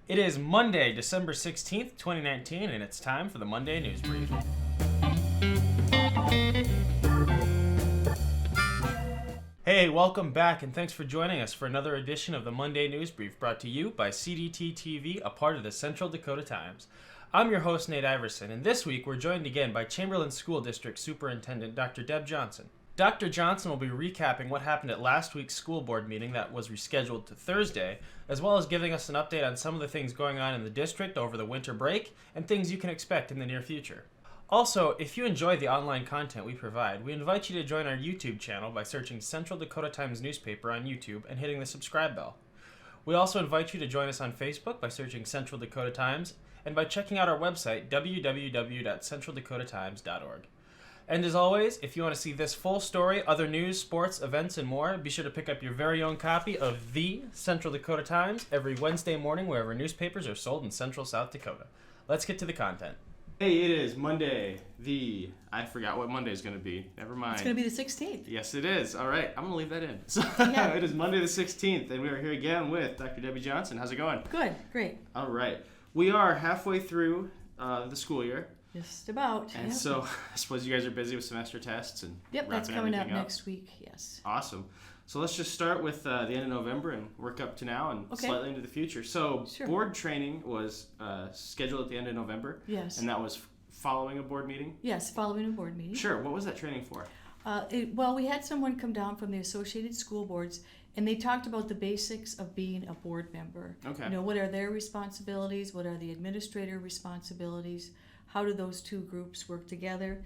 It is Monday, December 16th, 2019, and it's time for the Monday News Brief. Hey, welcome back, and thanks for joining us for another edition of the Monday News Brief, brought to you by CDTTV, a part of the Central Dakota Times. I'm your host, Nate Iverson, and this week we're joined again by Chamberlain School District Superintendent Dr. Deb Johnson. Dr. Johnson will be recapping what happened at last week's school board meeting that was rescheduled to Thursday, as well as giving us an update on some of the things going on in the district over the winter break and things you can expect in the near future. Also, if you enjoy the online content we provide, we invite you to join our YouTube channel by searching Central Dakota Times newspaper on YouTube and hitting the subscribe bell. We also invite you to join us on Facebook by searching Central Dakota Times and by checking out our website, www.centraldakotatimes.org. And as always, if you want to see this full story, other news, sports, events, and more, be sure to pick up your very own copy of the Central Dakota Times every Wednesday morning wherever newspapers are sold in Central South Dakota. Let's get to the content. Hey, it is Monday, I forgot what Monday is going to be. Never mind. It's going to be the 16th. Yes, it is. All right, I'm going to leave that in. So Yeah. It is Monday the 16th, and we are here again with Dr. Debbie Johnson. How's it going? Good, great. All right. We are halfway through the school year. Just about. And yep. so I suppose you guys are busy with semester tests and Yep, that's wrapping coming up everything next week, yes. Awesome. So let's just start with the end of November and work up to now and Okay. slightly into the future. So Sure. board training was scheduled at the end of November. Yes. And that was following a board meeting? Yes, following a board meeting. Sure. What was that training for? Well, we had someone come down from the Associated School Boards, and they talked about the basics of being a board member. Okay. You know, what are their responsibilities? What are the administrator responsibilities? How do those two groups work together?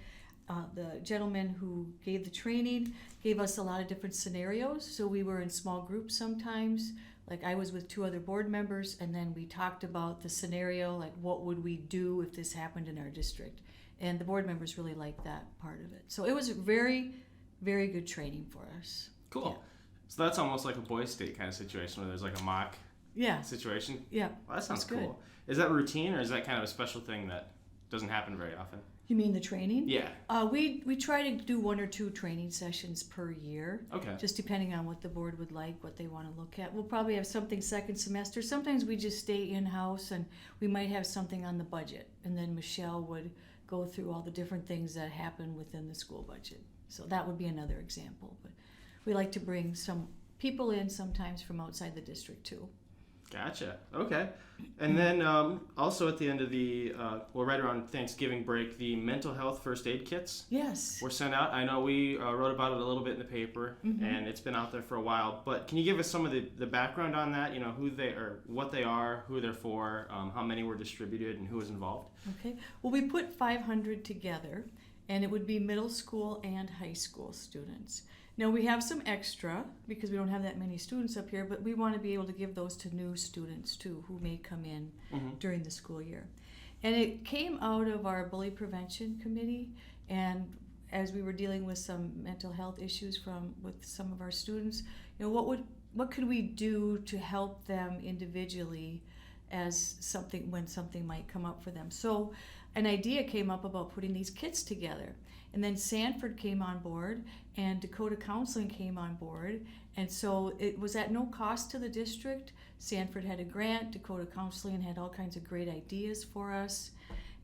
The gentleman who gave the training gave us a lot of different scenarios. So we were in small groups sometimes. Like I was with two other board members, and then we talked about the scenario, like what would we do if this happened in our district? And the board members really liked that part of it. So it was a very, very good training for us. Cool. Yeah. So that's almost like a boys' state kind of situation where there's like a mock Yeah. situation. Yeah. Well, that sounds That's good. cool. Is that routine or is that kind of a special thing that doesn't happen very often? You mean the training? Yeah. We try to do 1 or 2 training sessions per year. Okay. Just depending on what the board would like, what they want to look at. We'll probably have something second semester. Sometimes we just stay in-house, and we might have something on the budget. And then Michelle would go through all the different things that happen within the school budget. So that would be another example. But we like to bring some people in sometimes from outside the district too. Gotcha. Okay. And then also at the end of the, right around Thanksgiving break, the mental health first aid kits Yes. were sent out. I know we wrote about it a little bit in the paper, and it's been out there for a while. But can you give us some of the background on that? You know, who they are, what they are, who they're for, how many were distributed, and who was involved? Okay. Well, we put 500 together, and it would be middle school and high school students. Now, we have some extra because we don't have that many students up here, but we want to be able to give those to new students too who may come in during the school year. And it came out of our bully prevention committee, and as we were dealing with some mental health issues with some of our students, you know, what could we do to help them individually when something might come up for them. So an idea came up about putting these kits together. And then Sanford came on board, and Dakota Counseling came on board. And so it was at no cost to the district. Sanford had a grant, Dakota Counseling had all kinds of great ideas for us.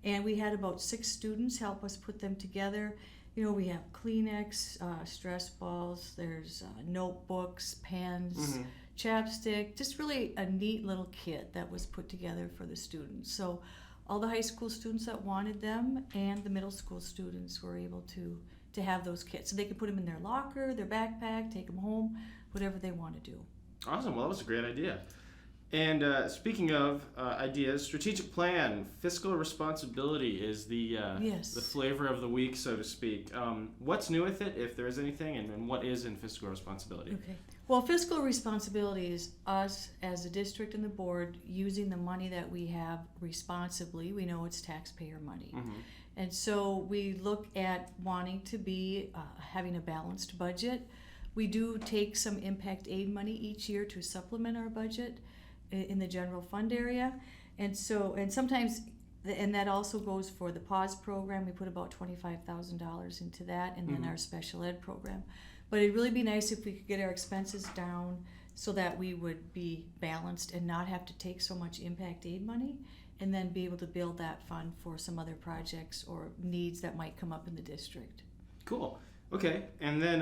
And we had about 6 students help us put them together. You know, we have Kleenex, stress balls, there's notebooks, pens, chapstick, just really a neat little kit that was put together for the students. So all the high school students that wanted them and the middle school students were able to have those kits. So they could put them in their locker, their backpack, take them home, whatever they want to do. Awesome. Well, that was a great idea. And speaking of ideas, strategic plan, fiscal responsibility is the Yes. the flavor of the week, so to speak. What's new with it, if there is anything, and what is in fiscal responsibility? Okay. Well, fiscal responsibility is us as a district and the board using the money that we have responsibly. We know it's taxpayer money. And so we look at wanting to be having a balanced budget. We do take some impact aid money each year to supplement our budget in the general fund area. And sometimes, and that also goes for the PAWS program. We put about $25,000 into that, and then our special ed program. But it'd really be nice if we could get our expenses down so that we would be balanced and not have to take so much impact aid money, and then be able to build that fund for some other projects or needs that might come up in the district. Cool. Okay, and then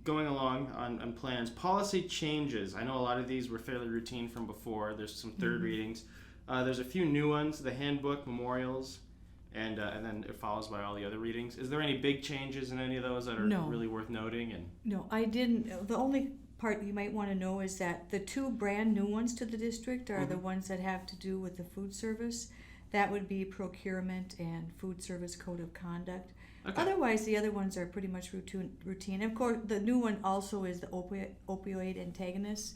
going along on plans, policy changes. I know a lot of these were fairly routine from before. There's some third readings. There's a few new ones, the handbook, memorials, and then it follows by all the other readings. Is there any big changes in any of those that are really worth noting? And no, I didn't. The only part you might want to know is that the two brand new ones to the district are the ones that have to do with the food service. That would be procurement and food service code of conduct. Okay. Otherwise, the other ones are pretty much routine. Of course, the new one also is the opioid antagonist.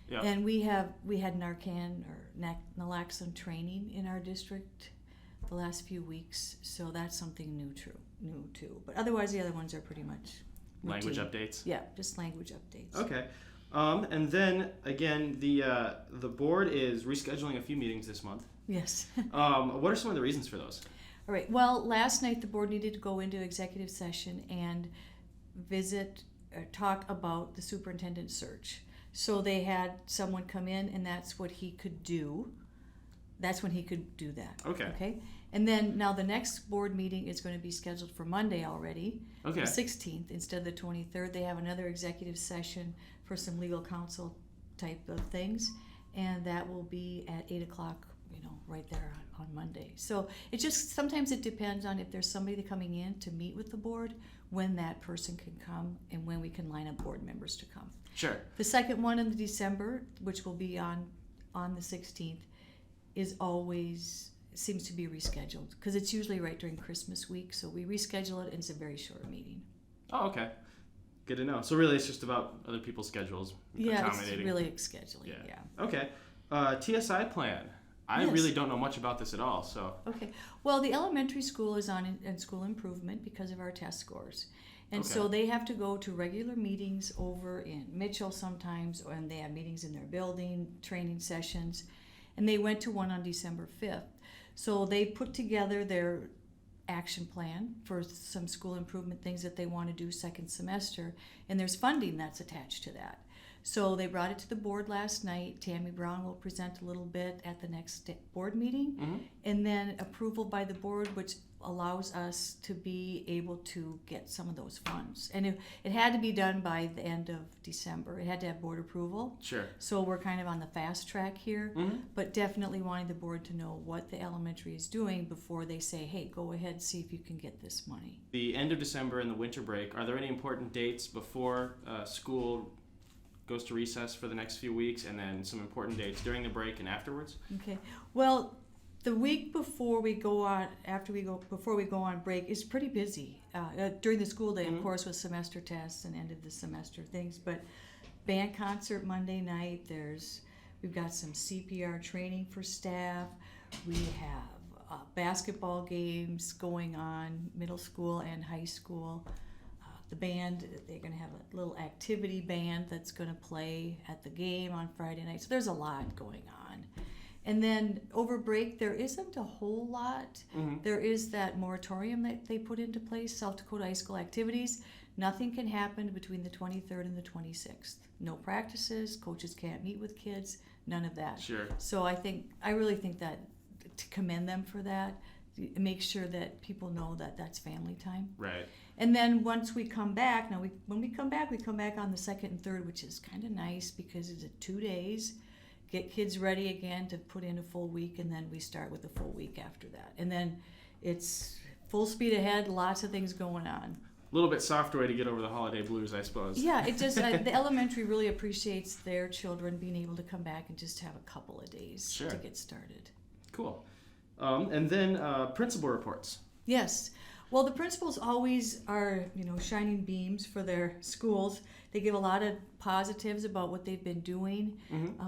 Yep. And we had Narcan or naloxone training in our district the last few weeks, so that's something new too. But otherwise, the other ones are pretty much routine. Language updates. Yeah, just language updates. Okay, and then again, the board is rescheduling a few meetings this month. Yes. What are some of the reasons for those? All right. Well, last night the board needed to go into executive session and talk about the superintendent search. So they had someone come in, and that's what he could do. That's when he could do that. Okay. And then now the next board meeting is going to be scheduled for Monday already, the 16th instead of the 23rd. They have another executive session for some legal counsel type of things, and that will be at 8 o'clock, right there on Monday. So it just, sometimes it depends on if there's somebody coming in to meet with the board, when that person can come and when we can line up board members to come. Sure. The second one in December, which will be on the 16th, seems to be rescheduled because it's usually right during Christmas week. So we reschedule it, and it's a very short meeting. Oh, okay. Good to know. So really it's just about other people's schedules. Yeah, it's really scheduling. Yeah. Okay. TSI plan. I really don't know much about this at all. So. Okay. Well, the elementary school is on in school improvement because of our test scores. And so they have to go to regular meetings over in Mitchell sometimes, and they have meetings in their building, training sessions. And they went to one on December 5th. So they put together their action plan for some school improvement things that they want to do second semester, and there's funding that's attached to that. So they brought it to the board last night. Tammy Brown will present a little bit at the next board meeting, and then approval by the board, which allows us to be able to get some of those funds. And it had to be done by the end of December. It had to have board approval. Sure. So we're kind of on the fast track here, but definitely wanting the board to know what the elementary is doing before they say, hey, go ahead, see if you can get this money. The end of December and the winter break, are there any important dates before school goes to recess for the next few weeks, and then some important dates during the break and afterwards? Okay. Well, the week before we go on break is pretty busy. During the school day, of course, with semester tests and end of the semester things. But band concert Monday night. We've got some CPR training for staff. We have basketball games going on, middle school and high school. The band, they're going to have a little activity band that's going to play at the game on Friday night. So there's a lot going on. And then over break, there isn't a whole lot. There is that moratorium that they put into place, South Dakota High School activities. Nothing can happen between the 23rd and the 26th. No practices, coaches can't meet with kids, none of that. Sure. So I really think that to commend them for that, make sure that people know that that's family time. Right. And then once we come back, when we come back on the 2nd and 3rd, which is kind of nice because it's 2 days. Get kids ready again to put in a full week, and then we start with a full week after that. And then it's full speed ahead, lots of things going on. A little bit softer way to get over the holiday blues, I suppose. Yeah, it just the elementary really appreciates their children being able to come back and just have a couple of days to get started. Cool. And then principal reports. Yes. Well, the principals always are, shining beams for their schools. They give a lot of positives about what they've been doing.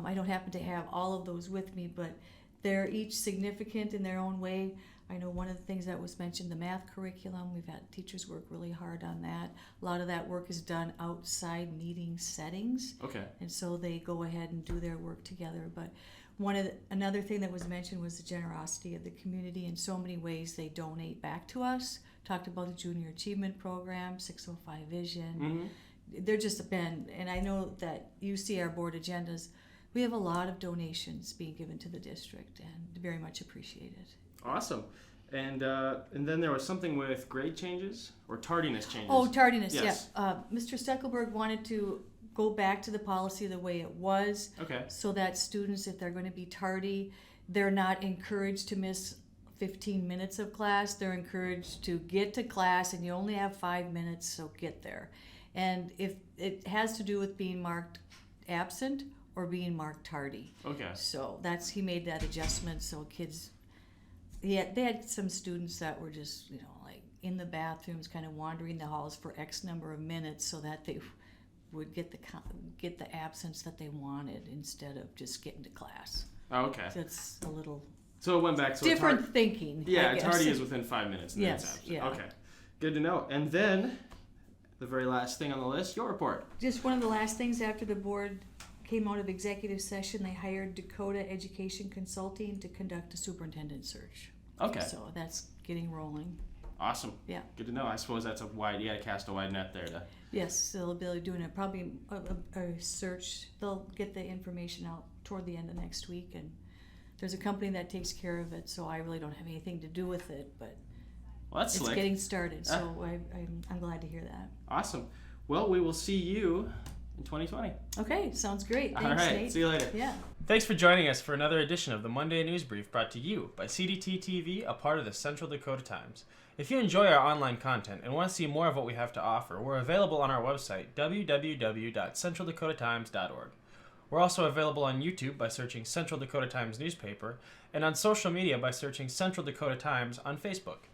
I don't happen to have all of those with me, but they're each significant in their own way. I know one of the things that was mentioned, the math curriculum, we've had teachers work really hard on that. A lot of that work is done outside meeting settings. Okay. And so they go ahead and do their work together. But another thing that was mentioned was the generosity of the community. In so many ways they donate back to us. Talked about the Junior Achievement Program, 605 Vision, they're just been, and I know that you see our board agendas, we have a lot of donations being given to the district, and very much appreciated. Awesome. And then there was something with grade changes or tardiness changes. Oh, tardiness, Yes. yeah. Mr. Steckelberg wanted to go back to the policy the way it was. Okay. So that students, if they're going to be tardy, they're not encouraged to miss 15 minutes of class. They're encouraged to get to class, and you only have 5 minutes, so get there. And if it has to do with being marked absent or being marked tardy. Okay. So he made that adjustment so kids, they had some students that were just, like in the bathrooms, kind of wandering the halls for X number of minutes so that they would get the absence that they wanted instead of just getting to class. Oh, okay. So it's a little So it went back to different thinking. Yeah, I guess. tardy is within 5 minutes. And Yes, then it's absent. yeah. Okay. Good to know. And then the very last thing on the list, your report. Just one of the last things after the board came out of executive session, they hired Dakota Education Consulting to conduct a superintendent search. Okay. So that's getting rolling. Awesome. Yeah. Good to know. I suppose that's you got to cast a wide net there to. Yes, they'll be doing probably a search. They'll get the information out toward the end of next week, and there's a company that takes care of it, so I really don't have anything to do with it, but Well, that's it's slick. getting started, so I'm glad to hear that. Awesome. Well, we will see you in 2020. Okay, sounds great. Thanks, All right. Nate. See you later. Yeah. Thanks for joining us for another edition of the Monday News Brief brought to you by CDTTV, a part of the Central Dakota Times. If you enjoy our online content and want to see more of what we have to offer, we're available on our website, www.centraldakotaTimes.org. We're also available on YouTube by searching Central Dakota Times Newspaper, and on social media by searching Central Dakota Times on Facebook.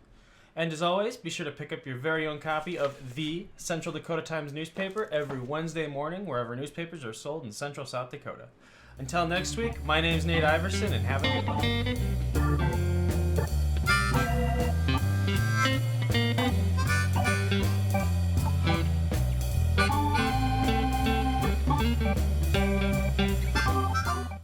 And as always, be sure to pick up your very own copy of the Central Dakota Times newspaper every Wednesday morning wherever newspapers are sold in Central South Dakota. Until next week, my name's Nate Iverson, and have a good one.